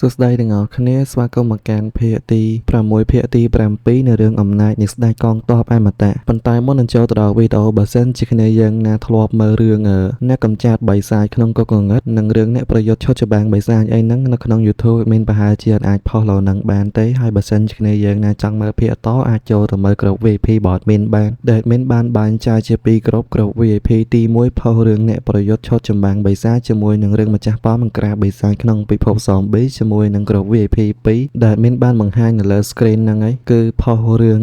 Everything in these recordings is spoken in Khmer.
សួស្តីទាំងអស់គ្នាស្វាគមន៍មកកាន់ភាគទី6ភាគទី7នៅរឿងអំណាចនៃស្ដេចកងទ័ពអមតៈប៉ុន្តែមុននឹងចូលទៅដល់វីដេអូបើសិនជាគ្នាយើងណាធ្លាប់មើលរឿងអ្នកកំចាត់បិសាចក្នុងកុកងឹតនិងរឿងអ្នកប្រយុទ្ធឈុតច្បាំងបិសាចអីហ្នឹងនៅក្នុង YouTube មានប្រហែលជាអាចផុសលើនឹងបានទេហើយបើសិនជាគ្នាយើងណាចង់មើលភាគតអាចចូលទៅមើលក្រុម VIP បតមានបានដែលមានបានបែងចែកជា2ក្រុម VIP ទី1ផុសរឿងអ្នកប្រយុទ្ធឈុតចម្បាំងបិសាចជាមួយនឹងរឿងម្ចាស់ប៉មក្រាបបិសាចក្នុងពិភព Zombie ជាមួយនឹងក្រុម VIP 2ដែលមានបានបង្ហាញនៅលើ screen ហ្នឹងឯងគឺផុសរឿ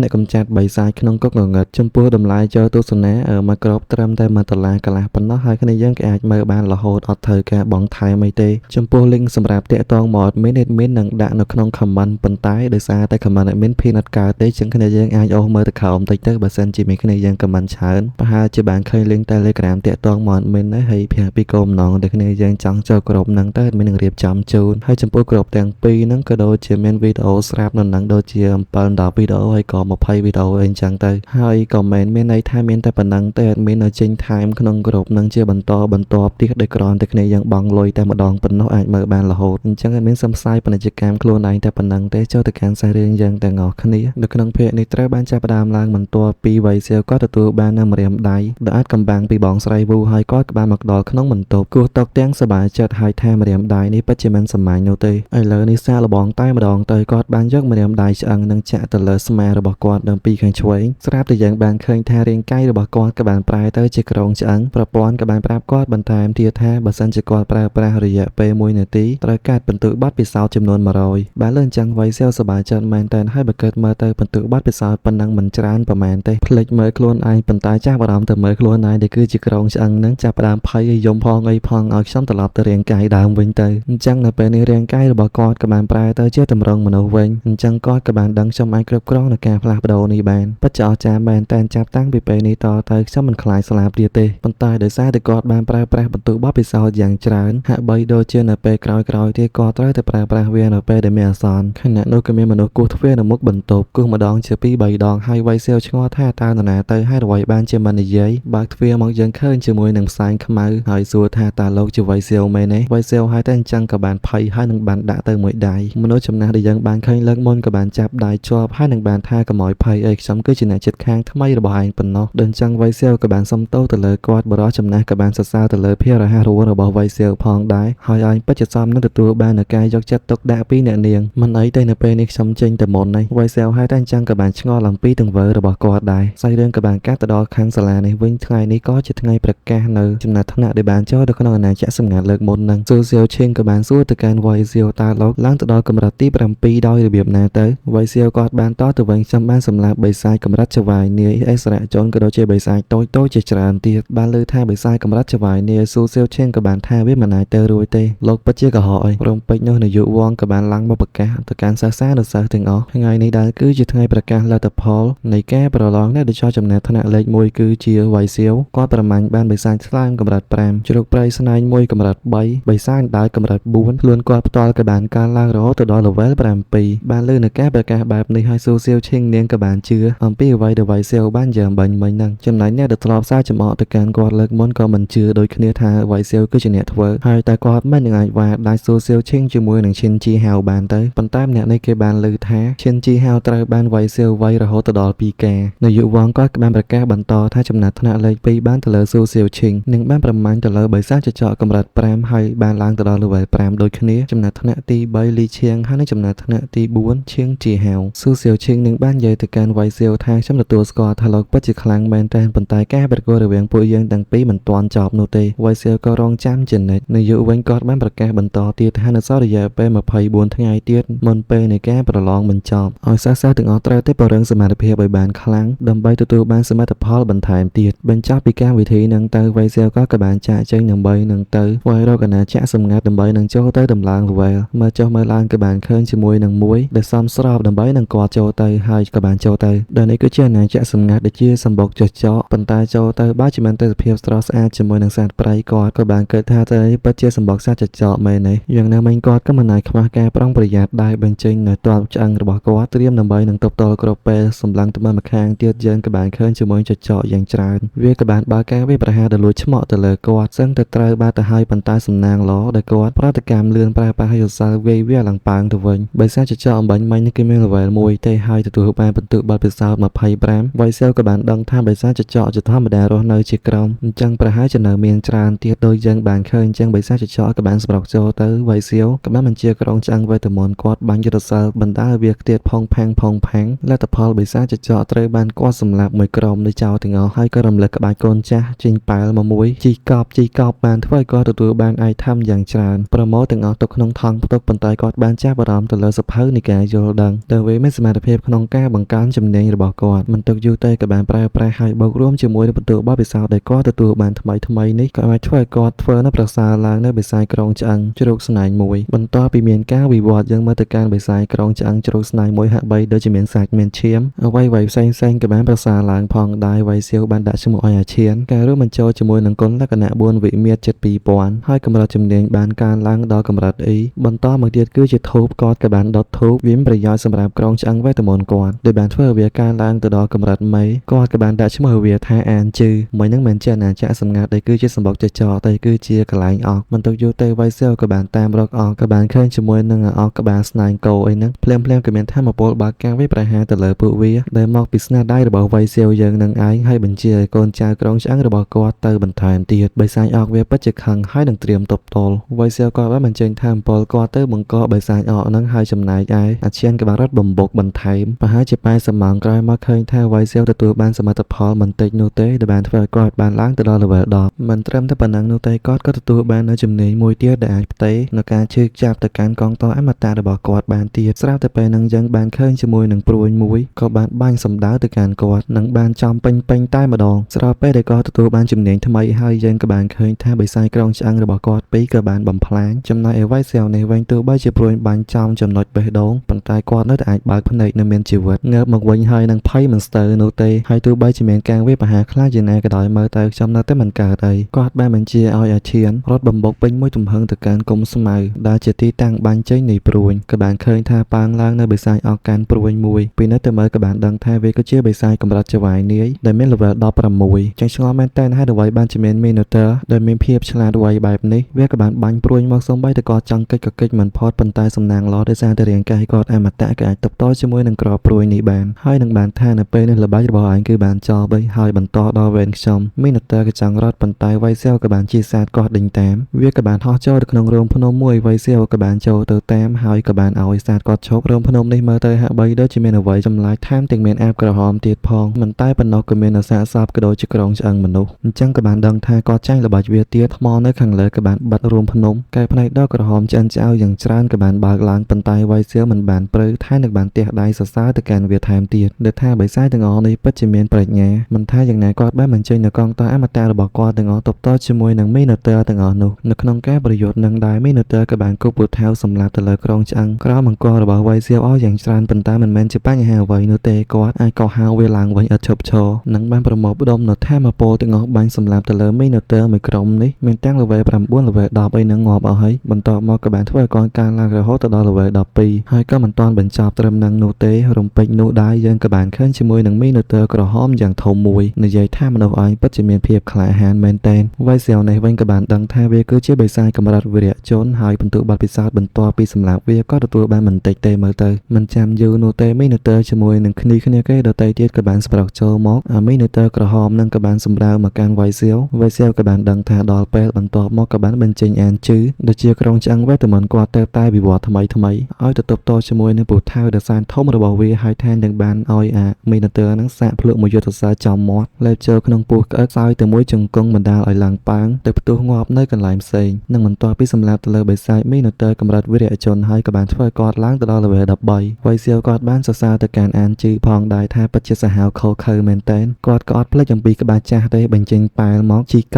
ងអ្នកកំចាត់បិសាចក្នុងកុកងឹតចំពោះតម្លៃចូលទស្សនាមួយគ្រាប់ត្រឹមតែ$1កន្លះប៉ុណ្ណោះហើយគ្នាយើងក៏អាចមើលបានរហូតអត់ត្រូវការបង់ថែមអីទេចំពោះ link សម្រាប់តាក់ទងមក admin នឹងដាក់នៅក្នុង comment ប៉ុន្តែដោយសារតែ comment admin ភីនអត់កើតទេចឹងគ្នាយើងអាចអូសមើលទៅក្រោមបន្តិចទៅបើសិនជាមានគ្នាយើង comment ច្រើនប្រហែលជាបានឃើញ link Telegram តាក់ទងមក admin ហើយប្រាប់ពីគោលបំណងដែលគ្នាយើងចង់ចូលក្រុមហ្នឹងទៅ admin នឹងរៀបចំជូនហើយចំពោះក្រុមទាំងពីរហ្នឹងក៏ដូចជាមានវីដេអូស្រាប់នៅហ្នឹងដូចជា7-10វីដេអូហើយក៏20វីដេអូអីចឹងទៅហើយក៏មិនមានន័យថាមានតែប៉ុណ្ណឹងទេ admin នៅចេញថែមក្នុងក្រុមហ្នឹងជាបន្តបន្ទាប់ទៀតដោយគ្រាន់តែគ្នាយើងបង់លុយតែម្ដងប៉ុណ្ណោះអាចមើលបានរហូតអញ្ចឹង admin សំផ្សាយពាណិជ្ជកម្មខ្លួនឯងតែប៉ុណ្ណឹងទេចូលទៅកាន់សាច់រឿងយើងទាំងអស់គ្នានៅក្នុងភាគនេះត្រូវបានចាប់ផ្ដើមឡើងបន្ទាប់ពីវៃសៀវគាត់ទទួលបាននៅម្រាមដៃដែលអាចកំបាំងពីបងស្រីវូហើយគាត់ក៏បានមកដល់ក្នុងបន្ទប់គោះតុកទាំងសบายចិត្តហើយថាម្រាមដៃនេះពិតជាមិនសាមញ្ញនោះទេឥឡូវនេះសាលបងតែម្ដងទៅគាត់បានយកម្រាមដៃឆ្អឹងនិងចាក់ទៅលើស្មារបស់គាត់នៅពីខាងឆ្វេងស្រាប់តែយើងបានឃើញថារាងកាយរបស់គាត់ក៏បានប្រែទៅជាក្រងឆ្អឹងប្រព័ន្ធក៏បានប្រាប់គាត់បន្ថែមទៀតថាបើសិនជាគាត់ប្រើប្រាស់រយៈពេល1នាទីត្រូវកាត់បន្ទុកប័ណ្ណពិសោធន៍ចំនួន100បានលើអញ្ចឹងវៃសៀវសบายចិត្តមែនតើហើយបើកើតមើលទៅបន្ទុកប័ណ្ណពិសោធន៍ប៉ុណ្ណឹងមិនច្រើនប្រហែលទេភ្លេចមើលខ្លួនឯងប៉ុន្តែចាស់អារម្មណ៍ទៅមើលខ្លួនឯងដែលគឺជាក្រងឆ្អឹងនឹងចាប់ផ្ដើមភ័យឲ្យយំផងអីផងឲ្យខ្ញុំត្រឡប់ទៅរាងកាយដើមវិញទៅអញ្ចឹងនៅពេលនេះរាងកាយរបស់គាត់ក៏បានប្រែទៅជាតម្រង់មនុស្សវិញអញ្ចឹងគាត់ក៏បានដឹងខ្ញុំអាចគ្រប់គ្រងនឹងការផ្លាស់ប្ដូរនេះបានពិតជាអស្ចារ្យមែនតែចាប់តាំងពីពេលនេះតទៅខ្ញុំមិនខ្លាចស្លាប់ទៀតទេប៉ុន្តែដោយសារតែគាត់បានប្រើប្រាស់បន្ទុកបទពិសោធន៍យ៉ាងច្រើនហាក់បីដូចជានៅពេលក្រោយៗទៀតគាត់ត្រូវតែប្រើប្រាស់វានៅពេលដែលមានអាសន្នខណៈនោះក៏មានមនុស្សគោះទ្វារនៅមុខបន្ទប់គោះម្ដងជា2-3ដងហើយវៃសៀវឆ្ងល់ថាតើនរណាទៅហើយអ្វីបានជាមិននិយាយបើកទ្វារមកយើងឃើញជាមួយនឹងផ្សែងខ្មៅហើយសួរថាតើលោកជាវៃសៀវមែនទេវៃសៀវហើយតែអញ្ចឹងក៏បានភ័យហើយនឹងបានដាក់ទៅមួយដៃមនុស្សចំណាស់ដែលយើងបានឃើញលើកមុនក៏បានចាប់ដៃជាប់ហើយនឹងបានថាកុំឲ្យភ័យអីខ្ញុំគឺជាអ្នកជិតខាងថ្មីរបស់ឯងប៉ុណ្ណោះដូចអញ្ចឹងវៃសៀវក៏បានសុំទោសទៅលើគាត់បរិះចំណាស់ក៏បានសរសើរទៅលើភាពរហ័សរហួនរបស់វៃសៀវផងដែរហើយឯងពិតជាសមនឹងទទួលបាននូវការយកចិត្តទុកដាក់ពីអ្នកនាងមិនអីទេនៅពេលនេះខ្ញុំចេញទៅមុននេះវៃសៀវហើយតែអញ្ចឹងក៏បានឆ្ងល់អំពីទង្វើរបស់គាត់ដែរសាច់រឿងក៏បានកាត់ទៅដល់ខាងសាលានេះវិញថ្ងៃនេះក៏ជាថ្ងៃប្រកាសនៅចំណាត់ថ្នាក់ដែលបានចូលទៅក្នុងអាណាចក្រសម្ងាត់លើកមុននឹងស៊ូសៀវឈិងក៏បានសួរទៅកាន់វៃសៀវតើលោកឡើងទៅដល់កម្រិតទី7ដោយរបៀបណាទៅវៃសៀវគាត់បានតទៅវិញខ្ញុំបានសម្លាប់បិសាចកម្រិតចវាយនាយអិសរៈជនក៏ដូចជាបិសាចតូចៗជាច្រើនទៀតបានលើថាបិសាចកម្រិតចវាយនាយស៊ូសៀវឈិងក៏បានថាវាមិនអាចទៅរួចទេលោកពិតជាកុហកអីរំពេចនោះនាយកវងក៏បានឡើងមកប្រកាសទៅកាន់សិស្សានុសិស្សទាំងអស់ថ្ងៃនេះដែរគឺជាថ្ងៃប្រកាសលទ្ធផលនៃការប្រឡងអ្នកដែលចោះចំណាត់ថ្នាក់លេខ1គឺជាវៃសៀវគាត់ប្រមាញ់បានបិសាចស្លាមកម្រិត5ជ្រូកព្រៃស្នែង1កម្រិត3បិសាចដើរកម្រិត4ខ្លួនគាត់ផ្ទាល់ក៏បានកើនឡើងរហូតទៅដល់ level 7បានលើនៅការប្រកាសបែបនេះហើយស៊ូសៀវឈិងនាងក៏បានជឿអំពីអ្វីដែលវៃសៀវបានយ៉ាងបាញ់មិញហ្នឹងចំណែកអ្នកដែលធ្លាប់សារចំអកទៅកាន់គាត់លើកមុនក៏មិនជឿដូចគ្នាថាវៃសៀវគឺជាអ្នកធ្វើហើយតែគាត់មិននឹងអាចវាដាច់ស៊ូសៀវឈិងជាមួយនឹងឈិនជីហៅបានទៅប៉ុន្តែម្នាក់នេះគេបានលើថាឈិនជីហៅត្រូវបានវៃសៀវវាយរហូតទៅដល់2ការនាយកវងគាត់ក៏បានប្រកាសបន្តថាចំណាត់ថ្នាក់លេខ2បានទៅលើស៊ូសៀវឈិងនិងបានប្រមាញ់ទៅលើបិសាចចចកកម្រិត5ហើយបានឡើងទៅដល់ level 5ដូចគ្នាចំណាត់ថ្នាក់ទី3លីឈៀងហើយនិងចំណាត់ថ្នាក់ទី4ឈៀងជីហៅស៊ូសៀវឈិងនឹងបាននិយាយទៅកាន់វៃសៀវថាខ្ញុំទទួលស្គាល់ថាលោកពិតជាខ្លាំងមែនតែប៉ុន្តែការប្រកួតរវាងពួកយើងទាំងពីរមិនទាន់ចប់នោះទេវៃសៀវក៏រងចាំជានិច្ចនាយកវិញគាត់បានប្រកាសបន្តទៀតថានៅសល់រយៈពេល24ថ្ងៃទៀតមុនពេលនៃការប្រឡងបញ្ចប់ឲ្យសិស្សៗទាំងអស់ត្រូវតែពង្រឹងសមត្ថភាពឲ្យបានខ្លាំងដើម្បីទទួលបានសមិទ្ធផលបន្ថែមទៀតបញ្ចប់ពីកម្មវិធីនឹងទៅវៃសៀវក៏បានចាក់ចេញដើម្បីនឹងទៅវាយរកអាណាចក្រសម្ងាត់ដើម្បីនឹងចូលទៅដំឡើង level មើលចុះមើលឡើងក៏បានឃើញជាមួយនឹងមួយដែលសមស្របដើម្បីនឹងគាត់ចូលទៅហើយក៏បានចូលទៅដែលនេះគឺជាអាណាចក្រសម្ងាត់ដែលជាសម្បុកចុះចោប៉ុន្តែចូលទៅបើជាមិនទៅសភាពស្រស់ស្អាតជាមួយនឹងសត្វព្រៃគាត់ក៏បានគិតថាទៅពិតជាសម្បុកសត្វចុះចោមែនទេយ៉ាងណាមិញគាត់ក៏មិនអាចខ្វះការប្រុងប្រយ័ត្នដែរបញ្ចេញនៅទ័ពឆ្អឹងរបស់គាត់ត្រៀមដើម្បីនឹងទប់ទល់គ្រប់ពេលសម្លឹងទៅមើលម្ខាងទៀតយើងក៏បានឃើញជាមួយចុះចោយ៉ាងច្រើនវាក៏បានបើកការវាប្រហារដ៏លួចឆ្មក់ទៅលើគាត់សឹងតែត្រូវបាត់ទៅហើយប៉ុន្តែសំណាងល្អដែលគាត់ប្រតិកម្មលឿន នប្រើប្រាស់ឲ្យសរសើរវាយវាឡើងប៉ើងទៅវិញបើសិនជាចោលអំបញ្ញមិញនេះគេមាន level 1ទេហើយទទួលបានបន្ទុកបទពិសោធន៍25 វាយសៀវក៏បានដឹងថាបើសិនជាចោលជាធម្មតារស់នៅជាក្រុមអញ្ចឹងប្រហែលជានៅមានច្រើនទៀតដូចយើងបានឃើញអញ្ចឹងបើសិនជាចោលក៏បានសម្រុកចូលទៅវាយសៀវក៏បានបញ្ជាក្រុងឆ្អឹងវេទមន្តគាត់បាញ់យុទ្ធសាស្ត្របណ្ដាលវាខ្ទាតផុងផាំងលទ្ធផលបើសិនជាចោលត្រូវបានគាត់សម្លាប់មួយក្រុមនៃចោលទាំងអស់ហើយក៏រំលឹកក្បាច់កូនចាស់ចេញប៉ែលមកមួយជីកប់បានធ្វើឲ្យគាត់ទទួលបានអាយថមយ៉ាងច្រើនប្រម៉ូទាំងអស់ទុកក្នុងថង់ផ្ទុកប៉ុន្តែគាត់បានចាប់អារម្មណ៍ទៅលើសភៅនៃការយល់ដឹងដែលវាមានសមត្ថភាពក្នុងការបង្កើនជំនាញរបស់គាត់មិនទុកយូរទេក៏បានប្រើប្រាស់ហើយបូករួមជាមួយនឹងបន្ទុកបទពិសោធន៍ដែលគាត់ទទួលបានថ្មីនេះក៏អាចធ្វើឲ្យគាត់ធ្វើនៅប្រសើរឡើងនៅបិសាចក្រុងឆ្អឹងជ្រូកស្នែងមួយបន្ទាប់ពីមានការវិវត្តយើងមើលទៅកាន់បិសាចក្រុងឆ្អឹងជ្រូកស្នែងមួយហាក់បីដូចជាមានសាច់មានឈាមអ្វីៗផ្សេងក៏បានប្រសើរឡើងផងដែរវៃសៀវបានដាក់ឈ្មោះឲ្យអាឈានការរួមបញ្ចូលជាមួយនឹងគុណលក្ខណៈ4វិមាត្រជិត2000ហើយកម្រិតជំនាញបានកើនឡើងដល់កម្រិត E បន្តមកទៀតគឺជាធូបគាត់ក៏បានដុតធូបវាមានប្រយោជន៍សម្រាប់ក្រុងឆ្អឹងវេទមន្តគាត់ដោយបានធ្វើឲ្យវាកើនឡើងទៅដល់កម្រិតមេគាត់ក៏បានដាក់ឈ្មោះឲ្យវាថាអានជឺមិននឹងមិនជាអាណាចក្រសម្ងាត់ដែលគឺជាសម្បុកចចតែគឺជាកន្លែងអុកមិនទុកយូរទេវៃសៀវក៏បានតាមរកអុកក៏បានឃើញជាមួយនឹងអុកក្បាលស្នែងគោអីហ្នឹងភ្លាមក៏មានថាមពលបើកការវាយប្រហារទៅលើពួកវាដែលមកពីស្នាដៃរបស់វៃសៀវយើងនឹងឯងហើយបញ្ជាឲ្យកូនចៅក្រុងឆ្អឹងរបស់គាត់ទៅបន្ថែមទៀតបិសាចអុកវាពិតជាខឹងហើយនឹងត្រៀមទប់ទល់វៃសៀវក៏បានបញ្ចេញថាមពលគាត់ទៅបង្កបិសាចអុកហ្នឹងហើយចំណែកឯអាឈានក៏បានរត់បំបុកបន្ថែមប្រហែលជា80ម៉ោងក្រោយមកឃើញថាវៃសៀវទទួលបានសមិទ្ធផលមិនតិចនោះទេដែលបានធ្វើឲ្យគាត់បានឡើងទៅដល់ level 10មិនត្រឹមតែប៉ុណ្ណឹងនោះទេគាត់ក៏ទទួលបាននូវជំនាញមួយទៀតដែលអាចផ្ទេរនៅការជឿចាប់ទៅកាន់កងទ័ពអមតៈរបស់គាត់បានទៀតស្រាប់តែពេលហ្នឹងយើងបានឃើញជាមួយនឹងព្រួយមួយក៏បានបាញ់សម្ដៅទៅកាន់គាត់និងបានចំពេញតែម្ដងស្របពេលដែលគាត់ទទួលបានជំនាញថ្មីហើយយើងក៏បានឃើញថាបិសាចក្រុងឆ្អឹងរបស់គាត់ពីរក៏បានបំផ្លាញចំណែកឯវៃសៀវនេះវិញទោះបីជាព្រួយបាញ់ចំចំណុចបេះដូងប៉ុន្តែគាត់នៅតែអាចបើកភ្នែកនៅមានជីវិតងើបមកវិញហើយនឹងភ័យមិនស្ទើរនោះទេហើយទោះបីជាមានការវាយប្រហារខ្លាំងយ៉ាងណាក៏ដោយមើលទៅខ្ញុំនៅតែមិនកើតអីគាត់បានបញ្ជាឲ្យអាឈានរត់បំបុកពេញមួយទំហឹងទៅកាន់គុំស្មៅដែលជាទីតាំងបាញ់ចេញនៃព្រួយក៏បានឃើញថាប៉ាងឡើងនៅបិសាចអកកាន់ព្រួយមួយពីនេះទៅមើលក៏បានដឹងថាវាគឺជាបិសាចកម្រិតចវាយនាយដែលមាន level 16ចឹងឆ្ងល់មែនតើហើយអ្វីបានជាមាន Minotaur ដែលមានភាពឆ្លាតវៃបែបនេះវាក៏បានបាញ់ព្រួយមកសូម្បីតែគាត់ចង់កិច្ចក៏កិច្ចមិនផុតប៉ុន្តែសំណាងល្អដោយសារតែរាងកាយគាត់អមតៈក៏អាចទប់ទល់ជាមួយនឹងក្របព្រួយនេះបានហើយនឹងបានថានៅពេលនេះល្បិចរបស់ឯងគឺបានចោលបីហើយបន្តដល់វេនខ្ញុំ Minotaur ក៏ចង់រត់ប៉ុន្តែវៃសៀវក៏បានជាសាទគាត់ដេញតាមវាក៏បានហោះចូលទៅក្នុងរោងភ្នំមួយវៃសៀវក៏បានចូលទៅតាមហើយក៏បានឲ្យសាទគាត់ឈប់រោងភ្នំនេះមើលទៅហាក់បីដូចជាមានអ្វីចម្លែកថែមទាំងមានអាបក្រហមទៀតផងមិនតែប៉ុណ្ណោះក៏មាននៅសាកសពក៏ដូចជាក្រុងឆ្អឹងមនុស្សអញ្ចឹងក៏បានដឹងថាគាត់ចាញ់ល្បិចវាទៀតថ្មនៅខាងលើក៏បានបិទរោងភ្នំកែផ្នែកដ៏ក្រហមឆ្អិនឆ្អៅយ៉ាងច្រើនក៏បានបើកឡើងប៉ុន្តែវៃសៀវមិនបានព្រឺថែមនឹងបានទះដៃសរសើរទៅកាន់វាថែមទៀតដែលថាបិសាចទាំងអស់នេះពិតជាមានប្រាជ្ញាមិនថាយ៉ាងណាគាត់បានបញ្ចេញនៅកងទ័ពអមតៈរបស់គាត់ទាំងអស់ទប់ទល់ជាមួយនឹង Minotaur ទាំងអស់នោះនៅក្នុងការប្រយុទ្ធនឹងដែរ Minotaur ក៏បានគប់ពូថៅសម្លាប់ទៅលើក្រុងឆ្អឹងក្រោមអង្គរបស់វៃសៀវអស់យ៉ាងច្រើនប៉ុន្តែមិនមែនជាបញ្ហាអ្វីនោះទេគាត់អាចកោះហៅវាឡើងវិញឥតឈប់ឈរនិងបានប្រមូលផ្ដុំនៅថាមពលទាំងអស់បាញ់សម្លាប់ទៅលើ Minotaur មួយក្រុមនេះមានទាំង level 9 level 10អីនឹងងាប់អស់ហើយបន្ទាប់មកក៏បានធ្វើឲ្យគាត់កើនឡើងរហូតទៅដល់ level 12ហើយក៏មិនទាន់បញ្ចប់ត្រឹមនឹងនោះទេរំពេចនោះដែរយើងក៏បានឃើញជាមួយនឹង Minotaur ក្រហមយ៉ាងធំមួយនិយាយថាមនុស្សឯងពិតជាមានភាពក្លាហានមែនទែនវៃសៀវនេះវិញក៏បានដឹងថាវាគឺជាបិសាចកម្រិតវីរៈជនហើយបន្ទុកបទពិសោធន៍បន្ទាប់ពីសម្លាប់វាក៏ទទួលបានមិនតិចទេមើលទៅមិនចាំយូរនោះទេ Minotaur ជាមួយនឹងគ្នាគេដទៃទៀតក៏បានស្រុកចូលមកអា Minotaur ក្រហមនឹងក៏បានសម្ដៅមកកាន់វៃសៀវក៏បានដឹងថាដល់ពេលបន្ទាប់មកក៏បានបញ្ចេញអានជឺដែលជាក្រុងឆ្អឹងវេទមន្តគាត់ទៅតែវិវត្តថ្មីឲ្យទៅទប់ទល់ជាមួយនឹងពូថៅដែលសានធំរបស់វាហើយថែមទាំងបានឲ្យអា Minotaur នឹងសាកភ្លក់មួយយុទ្ធសាស្ត្រចំមាត់លេបចូលក្នុងពោះក្អឹកសើយទៅមួយជង្គង់បណ្ដាលឲ្យឡើងប៉ាងទៅផ្ទុះងាប់នៅកន្លែងផ្សេងនឹងបន្ទាប់ពីសម្លាប់ទៅលើបិសាច Minotaur កម្រិតវីរៈជនហើយក៏បានធ្វើឲ្យគាត់ឡើងទៅដល់ level 13វៃសៀវគាត់បានសរសើរទៅកាន់អានជឺផងដែរថាពិតជាសាហាវខុសខើមែនតើគាត់ក៏អត់ភ្លេចអំពីក្បាច់ចាស់ទេបញ្ចេញប៉ែលមកជីក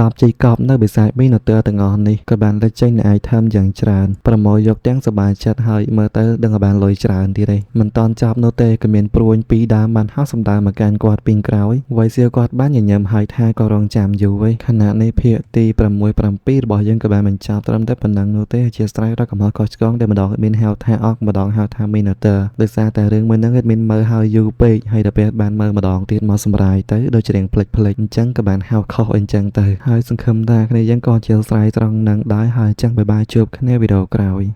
ប់នៅបិសាច Minotaur ទាំងអស់នេះក៏បានលេចចេញនៅអាយថមយ៉ាងច្រើនប្រមូលយកទាំងសប្បាយចិត្តហើយមើលទៅដឹងថាបានលុយច្រើនទៀតទេមិនតាន់ចប់នោះទេក៏មានព្រួញពីរដើមបានហោះសម្ដៅមកកាន់គាត់ពីក្រោយវៃសៀវគាត់បានញញឹមហើយថាក៏រងចាំយូរវិញខណៈនេះភាគទី6 7របស់យើងក៏បានបញ្ចប់ត្រឹមតែប៉ុណ្ណឹងនោះទេអធិស្ឋានរកកំហុសខុសឆ្គងដែលម្ដងមានហៅថាអុកម្ដងហៅថា Minotaur ដោយសារតែរឿងមួយហ្នឹងមានមើលហើយយូរពេកហើយដល់ពេលបានមើលម្ដងទៀតមកសម្រាយទៅដូចជារៀងភ្លេចអញ្ចឹងក៏បានហៅខុសអញ្ចឹងទៅហើយសង្ឃឹមថាគ្នាយើងក៏ជាស្រ័យត្រង់នឹងដែរហើយអញ្ចឹងបាយជួបគ្នាវីដេអូក្រោយ